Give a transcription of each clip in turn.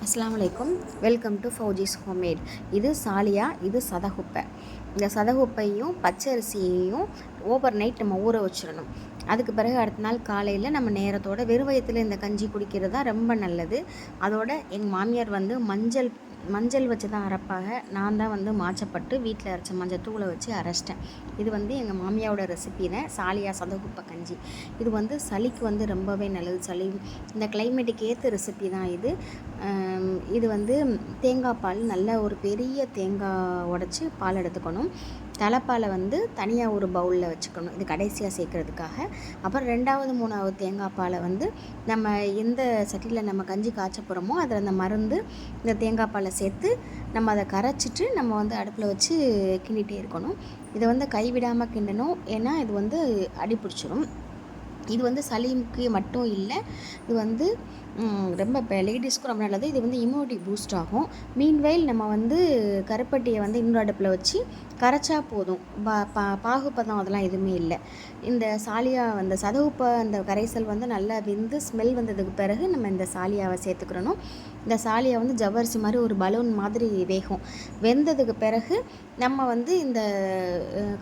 அஸ்ஸலாமு அலைக்கும். Welcome to Fauzi's homemade. இது சாலியா, இது சதகுப்பை. இந்த சதகுப்பையும் பச்சரிசியையும் ஓவர் நைட் நம்ம ஊற வச்சிடணும். அதுக்கு பிறகு அடுத்த நாள் காலையில் நம்ம நேரத்தோட வெறும் வயிற்றுல இந்த கஞ்சி குடிக்கிறது தான் ரொம்ப நல்லது. அதோட எங்கள் மாமியார் மஞ்சள் வச்சு தான் அரைப்பாங்க. நான் தான் மாச்சப்பட்டு வீட்டில் அரைச்ச மஞ்சள் தூளை வச்சு அரைச்சிட்டேன். இது எங்கள் மாமியாரோட ரெசிபி தான் சாலியா சதகுப்பை கஞ்சி. இது சளிக்கு ரொம்பவே நல்லது. சளி இந்த கிளைமேட்டுக்கு ஏற்ற ரெசிபி தான் இது. இது தேங்காய் பால், நல்ல ஒரு பெரிய தேங்காய் உடச்சி பால் எடுத்துக்கணும். தலைப்பாலை தனியாக ஒரு பவுலில் வச்சுக்கணும், இது கடைசியாக சேர்க்குறதுக்காக. அப்புறம் 2வது 3வது தேங்காய் பாலை நம்ம எந்த சட்டியில் நம்ம கஞ்சி காய்ச்ச போகிறோமோ அதில் அந்த மருந்து இந்த தேங்காய் பாலை சேர்த்து நம்ம அதை கரைச்சிட்டு நம்ம அடுப்பில் வச்சு கிண்டிகிட்டே இருக்கணும். இதை கைவிடாமல் கிண்டணும், ஏன்னா இது அடி பிடிச்சிரும். இது சளிக்கு மட்டும் இல்லை, இது ரொம்ப இப்போ லேடிஸ்க்கும் ரொம்ப நல்லது. இது இம்யூனிட்டி பூஸ்ட் ஆகும். மீன்வைல் நம்ம கருப்பட்டியை இன்னொரு அடுப்பில் வச்சு கரைச்சா போதும். பாகுப்பதம் அதெல்லாம் எதுவுமே இல்லை. இந்த சாலியா சதகுப்பை அந்த கரைசல் நல்லா வெந்து ஸ்மெல் வந்ததுக்கு பிறகு நம்ம இந்த சாலியாவை சேர்த்துக்கிறணும். இந்த சாலியா ஜவ்வரிசி மாதிரி ஒரு பலூன் மாதிரி வேகும். வெந்ததுக்கு பிறகு நம்ம இந்த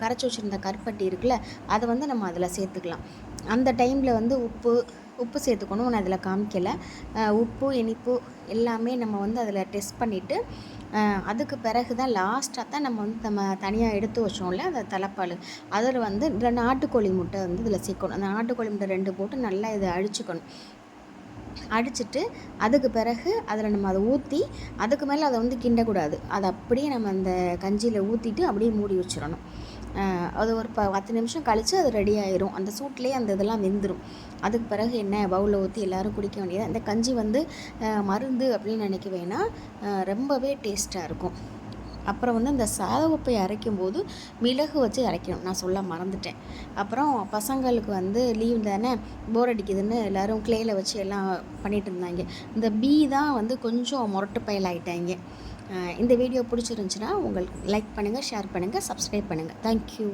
கரைச்சி வச்சுருந்த கருப்பட்டி இருக்குல்ல, அதை நம்ம அதில் சேர்த்துக்கலாம். அந்த டைமில் உப்பு சேர்த்துக்கணும். நான் அதில் காமிக்கலை. உப்பு, இனிப்பு எல்லாமே நம்ம அதில் டெஸ்ட் பண்ணிவிட்டு அதுக்கு பிறகு தான் லாஸ்ட்டாக தான் நம்ம தனியாக எடுத்து வச்சோம்ல அந்த தலைப்பால், அதில் 2 நாட்டுக்கோழி முட்டை இதில் சேர்க்கணும். அந்த நாட்டுக்கோழி முட்டை 2 போட்டு நல்லா இதை அடிச்சுக்கணும். அடிச்சுட்டு அதுக்கு பிறகு அதில் நம்ம அதை ஊற்றி அதுக்கு மேலே அதை கிண்டக்கூடாது. அதை அப்படியே நம்ம அந்த கஞ்சியில் ஊற்றிட்டு அப்படியே மூடி வச்சிடணும். அது ஒரு 10 நிமிஷம் கழித்து அது ரெடி ஆயிரும். அந்த சூட்லேயே அந்த இதெல்லாம் வெந்துடும். அதுக்கு பிறகு என்ன பவுலில் ஊற்றி எல்லோரும் குடிக்க வேண்டியது. அந்த கஞ்சி மருந்து அப்படின்னு நினைக்க வேணாம், ரொம்பவே டேஸ்ட்டாக இருக்கும். அப்புறம் இந்த சதகுப்பையை அரைக்கும் போது மிளகு வச்சு அரைக்கணும், நான் சொல்ல மறந்துட்டேன். அப்புறம் பசங்களுக்கு லீவ் தானே, போர் அடிக்குதுன்னு எல்லோரும் கிளேயில் வச்சு எல்லாம் பண்ணிகிட்டு இருந்தாங்க. இந்த பீ தான் கொஞ்சம் முரட்டு பயல் ஆகிட்டாங்க. இந்த வீடியோ பிடிச்சிருந்துச்சுன்னா உங்களுக்கு லைக் பண்ணுங்கள், ஷேர் பண்ணுங்கள், சப்ஸ்கிரைப் பண்ணுங்கள். தேங்க்யூ.